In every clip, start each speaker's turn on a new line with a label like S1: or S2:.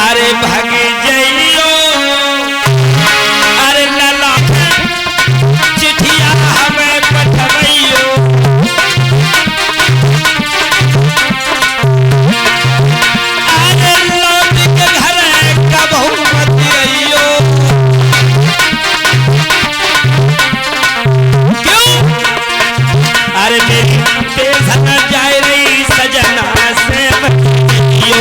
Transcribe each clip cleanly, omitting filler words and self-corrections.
S1: अरे भाग जइयो अरे लला चिठिया हमें पठवइयो अरे लौट के घर कबहू मत आइयो अरे मेरी टेंशन जाए रही सजना से बचियो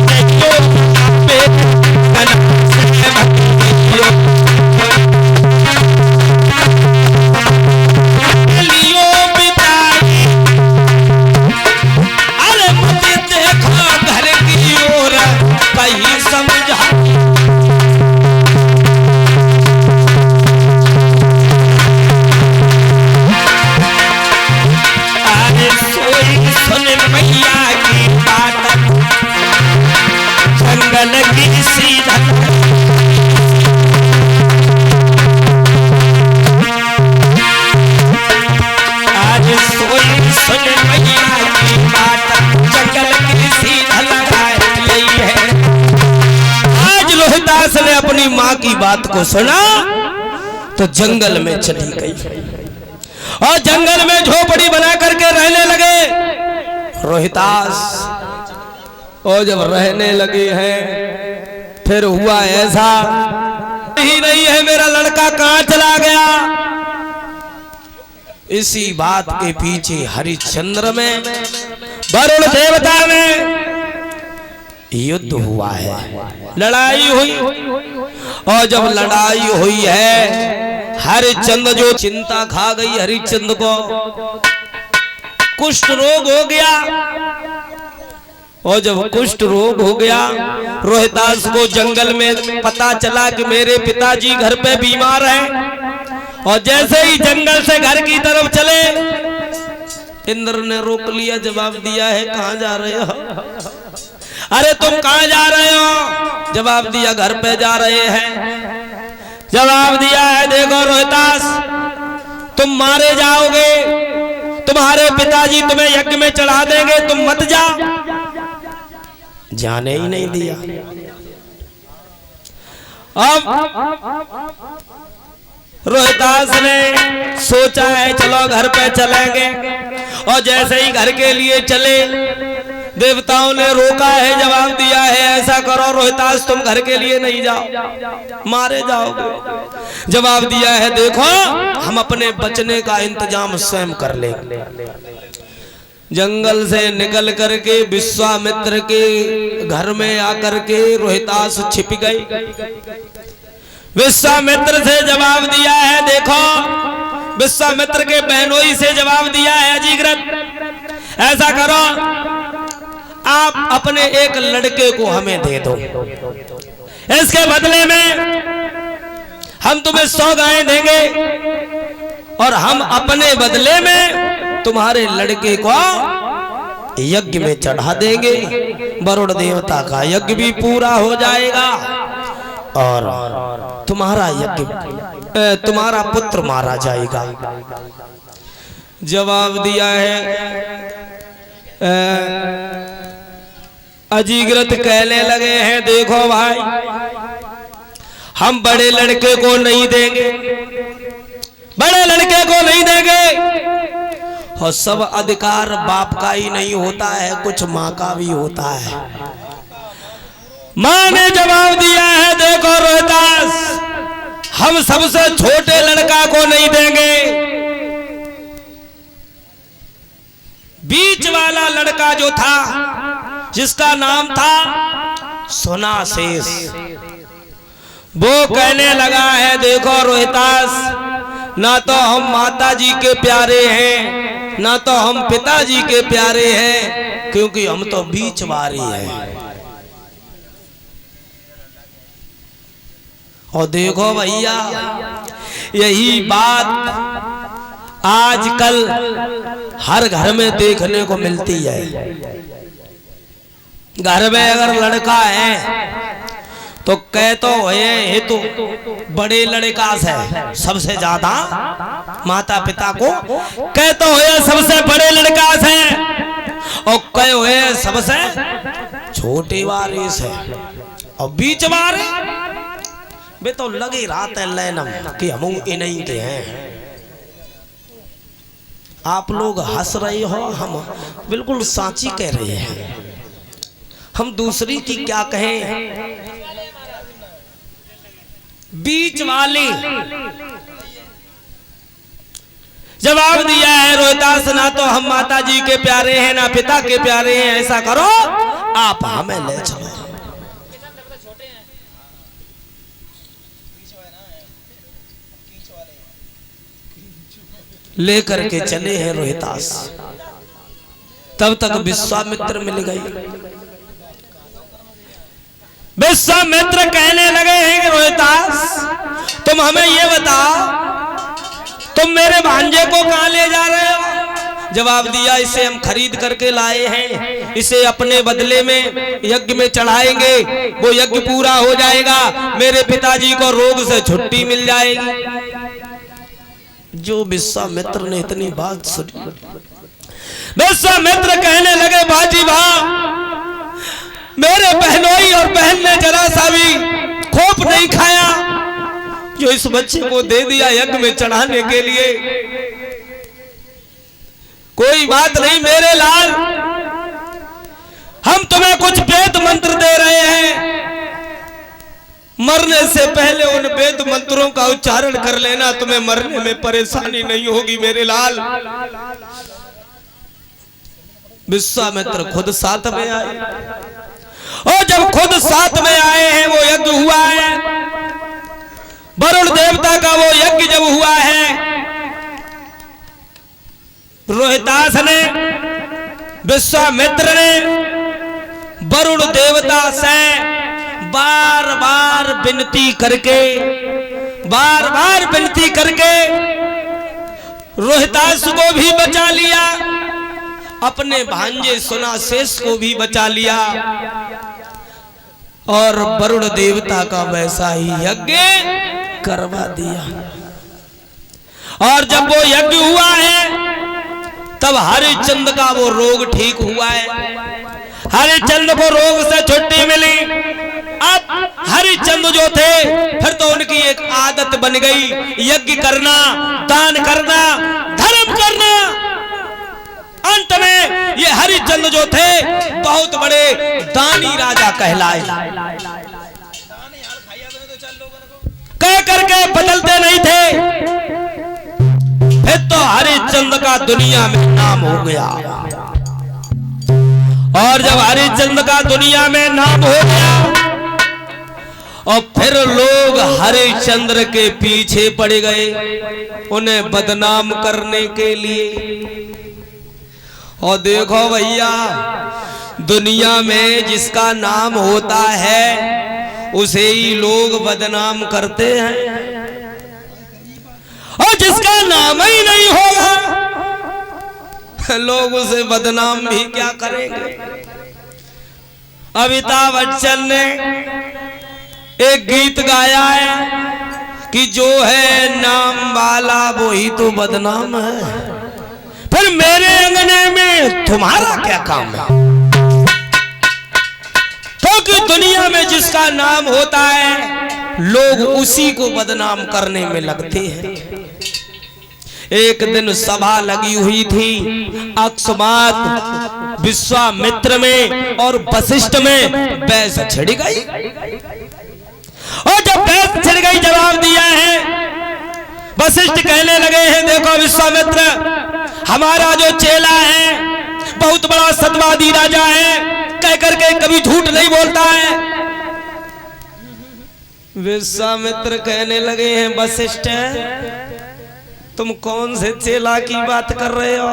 S1: बचियो पे सजना से बचियो लियो बिताई अरे मुझे देखो घर की ओर कहीं समझा मैया की बात जंगल की सीधा आज सोई सुन मैया की बात जंगल की सीधा लगाई गई है। आज रोहिदास ने अपनी माँ की बात को सुना तो जंगल में चली गई और जंगल में झोपड़ी बना करके रहने लगे। रोहिदास और जब रहने लगे हैं फिर हुआ ऐसा ही नहीं है मेरा लड़का कहां चला गया। इसी बात के पीछे हरिश्चंद्र में वरुण देवता में युद्ध हुआ है, लड़ाई हुई और जब लड़ाई हुई है हरिश्चंद्र जो चिंता खा गई हरिश्चंद्र को कुष्ठ रोग हो गया और जब कुष्ठ रोग हो गया रोहिदास को जंगल में पता चला कि मेरे पिताजी घर पे बीमार हैं और जैसे ही जंगल से घर की तरफ चले इंद्र ने रोक लिया, जवाब दिया है कहां जा रहे हो? अरे तुम कहां जा रहे हो? जवाब दिया घर पे जा रहे हैं। जवाब दिया है देखो रोहिदास तुम मारे जाओगे, तुम्हारे पिताजी तुम्हें यज्ञ में चढ़ा देंगे, तुम मत जा। जाने ही नहीं दिया। अब रोहिदास ने सोचा है चलो घर पे चलेंगे और जैसे ही घर के लिए चले देवताओं ने रोका है, जवाब दिया है ऐसा करो रोहिदास तुम घर के लिए नहीं जाओ, मारे जाओगे। जवाब दिया है देखो हम अपने बचने का इंतजाम स्वयं कर लेंगे। जंगल से निकल करके विश्वामित्र के घर में आकर के रोहिदास छिप गई। विश्वामित्र से जवाब दिया है देखो विश्वामित्र के बहनोई से जवाब दिया है अजीग्रत ऐसा करो आप अपने एक लड़के को हमें दे दो, इसके बदले में हम तुम्हें 100 गायें देंगे और हम अपने बदले में तुम्हारे लड़के को यज्ञ में चढ़ा देंगे। वरुण देवता का यज्ञ भी पूरा हो जाएगा और तुम्हारा यज्ञ तुम्हारा पुत्र मारा जाएगा। जवाब दिया है अजीग्रत कहने लगे हैं देखो भाई हम बड़े लड़के को नहीं देंगे, बड़े लड़के को नहीं देंगे और सब अधिकार बाप का ही नहीं होता है, कुछ माँ का भी होता है। माँ ने जवाब दिया है देखो रोहिदास हम सबसे छोटे लड़का को नहीं देंगे, बीच वाला लड़का जो था जिसका नाम था सुनाशेष वो कहने लगा है देखो रोहिदास ना तो हम माता जी के प्यारे हैं ना तो हम पिताजी के प्यारे हैं क्योंकि हम तो बीच वारी हैं। और देखो भैया यही बात आजकल हर घर में देखने को मिलती है। घर में अगर लड़का है तो कह तो ये तो बड़े लड़का से सबसे ज्यादा माता पिता को कह तो ये सबसे बड़े लड़का से और कहे हुए सबसे छोटे वारे से और बीच वारे वे तो लगे रात है लैनम कि हम इन्हीं के हैं। आप लोग हंस रहे हो, हम बिल्कुल साची कह रहे हैं। हम दूसरी की क्या कहें। बीच वाले जवाब दिया है रोहिदास, ना तो हम माता जी के प्यारे हैं ना पिता के प्यारे हैं। ऐसा करो आप हमें ले चलो। लेकर के चले हैं रोहिदास। तब तक विश्वामित्र मिल गई। विश्वामित्र कहने लगे हैं कि रोहिदास तुम हमें ये बताओ, तुम मेरे भांजे को कहां ले जा रहे हो। जवाब दिया, इसे हम खरीद करके लाए हैं, इसे अपने बदले में यज्ञ में चढ़ाएंगे, वो यज्ञ पूरा हो जाएगा, मेरे पिताजी को रोग से छुट्टी मिल जाएगी। जो विश्वामित्र ने इतनी बात सुनी, विश्वामित्र कहने लगे, बाजी भाई मेरे बहनोई और बहन ने जरा सा भी खोप नहीं खाया, जो इस बच्चे को दे दिया यज्ञ में चढ़ाने के लिए। कोई बात नहीं मेरे लाल, हम तुम्हें कुछ वेद मंत्र दे रहे हैं, मरने से पहले उन वेद मंत्रों का उच्चारण कर लेना, तुम्हें मरने में परेशानी नहीं होगी मेरे लाल। विश्वामित्र खुद साथ में आए, और जब खुद साथ में आए हैं, वो यज्ञ हुआ है, वरुण देवता का वो यज्ञ जब हुआ है, रोहिदास ने विश्वामित्र ने वरुण देवता से बार बार विनती करके रोहिदास को भी बचा लिया, अपने भांजे सुनाशेष को भी बचा लिया, और वरुण देवता का वैसा ही यज्ञ करवा दिया। और जब वो यज्ञ हुआ है, तब हरिश्चंद्र का वो रोग ठीक हुआ है, हरिश्चंद्र को रोग से छुट्टी मिली। अब हरिश्चंद्र जो थे, फिर तो उनकी एक आदत बन गई, यज्ञ करना, दान करना, धर्म करना। अंत में ये हरिश्चंद्र जो थे, बहुत बड़े दानी राजा कहलाए। कह करके बदलते नहीं थे। फिर तो हरिश्चंद्र का दुनिया में नाम हो गया, और जब हरिश्चंद्र का दुनिया में नाम हो गया, और फिर लोग हरिश्चंद्र के पीछे पड़ गए उन्हें बदनाम करने के लिए। और देखो भैया, दुनिया में जिसका नाम होता है उसे ही लोग बदनाम करते हैं, और जिसका नाम ही नहीं होगा लोग उसे बदनाम भी क्या करेंगे। अमिताभ बच्चन ने एक गीत गाया है कि जो है नाम वाला वो ही तो बदनाम है, फिर मेरे अंगने में तुम्हारा क्या काम है। क्योंकि दुनिया में जिसका नाम होता है लोग उसी को बदनाम करने में लगते हैं। एक दिन सभा लगी हुई थी, अकस्मात विश्वामित्र में और वशिष्ठ में बहस छिड़ गई, और जब बहस छिड़ गई, जवाब दिया है, वशिष्ठ कहने लगे हैं, देखो विश्वामित्र हमारा जो चेला है बहुत बड़ा सत्यवादी राजा है, कह करके कभी झूठ नहीं बोलता है। विश्वामित्र कहने लगे हैं, वशिष्ठ तुम कौन से चेला की बात कर रहे हो,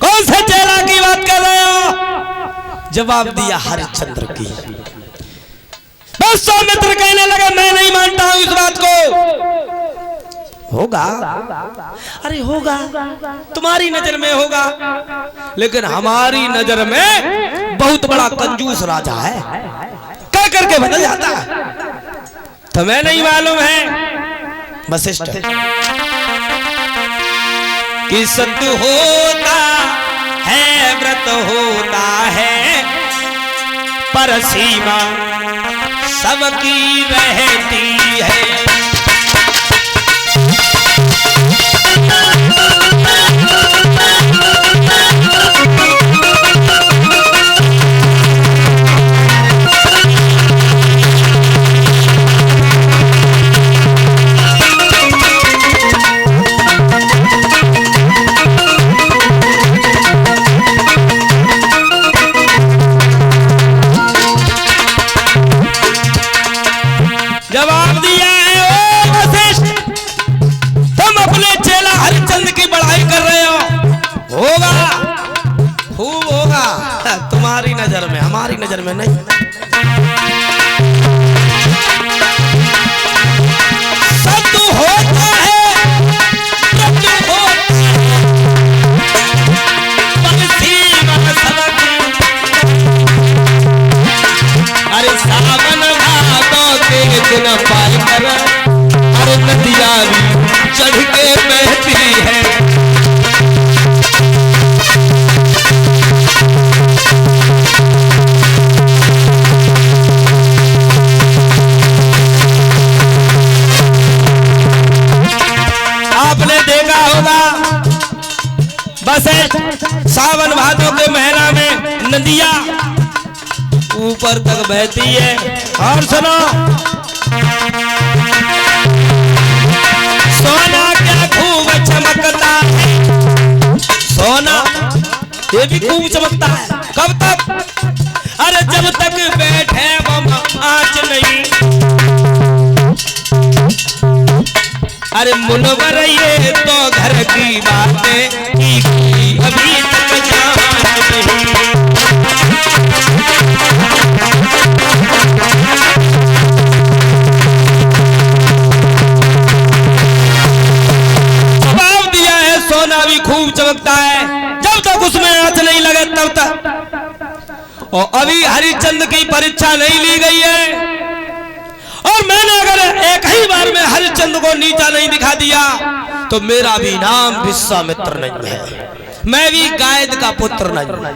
S1: कौन से चेला की बात कर रहे हो। जवाब दिया, हरिश्चंद्र की। विश्वामित्र कहने लगे, मैं नहीं मानता हूं इस बात को। होगा, अरे होगा, तुम्हारी नजर में होगा, लेकिन हमारी नजर में बहुत बड़ा कंजूस राजा है, कह करके बदल जाता है। तुम्हें नहीं मालूम है वशिष्ठ कि सत्य होता है व्रत होता है, पर सीमा सबकी रहती है। जवाब दिया है ओ वशिष्ठ, तुम अपने चेला हरिश्चंद्र की बड़ाई कर रहे हो। होगा, खूब होगा, तुम्हारी नजर में, हमारी नजर में नहीं। सत्य होता है, सत्य होता है, अरे सावन भादों के दिन पाल कर, अरे नदिया भी चढ़ के बहती है। आपने देखा होगा बस सावन भादों के महीना में नदियां ऊपर तक बहती है। और सुनो, सोना क्या खूब चमकता है, सोना ये भी खूब चमकता है। कब तक? अरे जब तक बैठे वो आँच नहीं। अरे मुनवर ये तो घर की बातें अभी तक जान नहीं। जवाब दिया है, सोना भी खूब चमकता है जब तक उसमें आँच नहीं लगे तब तक। और अभी हरिश्चंद्र की परीक्षा नहीं ली गई है, और मैंने अगर एक ही बार में हरिश्चंद्र को नीचा नहीं दिखा दिया तो मेरा भी नाम विश्वामित्र नहीं है, मैं भी गायद का पुत्र नहीं।